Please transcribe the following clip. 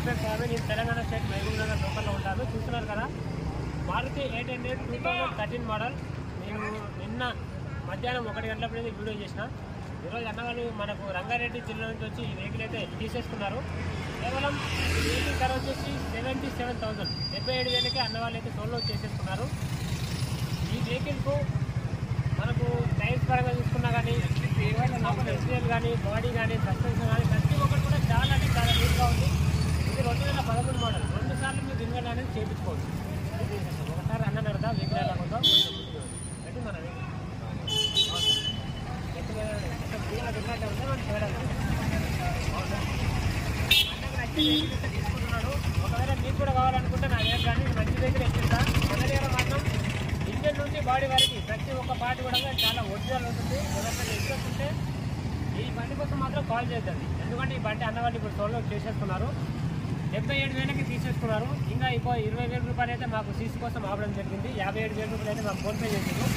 పేరు స్వామి, నేను తెలంగాణ స్టేట్ మహబూబ్నగర్ లోకల్లో ఉంటాను. చూస్తున్నారు కదా, మారుతి 800 2013 మోడల్. నేను నిన్న మధ్యాహ్నం 1 గంటలప్పుడు వీడియో చేసిన. ఈరోజు అన్నవాళ్ళు మనకు రంగారెడ్డి జిల్లా నుంచి వచ్చి ఈ వెహికల్ అయితే తీసేసుకున్నారు. కేవలం ఈ వెహికల్ ధర వచ్చేసి 77,000, 77,000కే అన్నవాళ్ళు అయితే సోల్లో చేసేసుకున్నారు. ఈ వెహికల్కు మనకు టైర్స్ పరంగా చూసుకున్నా కానీ, ఎస్పీఎల్ కానీ, బాడీ కానీ, సస్పెన్షన్ కానీ ప్రతి ఒక్కటి కూడా చాలా అంటే చాలా నీట్గా ఉంది. ఇది 2011 మోడల్. 2 సార్లు మీరు రిన్యూవల్ అనేది చేయించుకోవచ్చు. ఒకసారి అన్న నడదా వెహికల్ ఎలా ఉందో అయితే మన తీసుకుంటున్నాడు. ఒకవేళ మీకు కూడా కావాలనుకుంటే నా దగ్గర కానీ మంచి వెహికల్ ఎక్కిస్తా. మన దగ్గర మాత్రం ఇంజన్ నుంచి బాడీ వరకు ప్రతి ఒక్క పార్ట్ కూడా చాలా ఒరిజినల్ ఉంటుంది. ఎవరికైనా ఇంట్రెస్ట్ ఉంటే ఈ బండి కోసం మాత్రం కాల్ చేద్దండి. ఎందుకంటే ఈ బండి అన్నవాళ్ళు ఇప్పుడు సోల్లో చేసేసుకున్నారు. 77,000కి తీసేసుకున్నారు. ఇంకా 20,000 రూపాయలు అయితే మాకు సీసీ కోసం ఆపడం జరిగింది. 57,000 రూపాయలు అయితే మాకు ఫోన్పే చేసారు.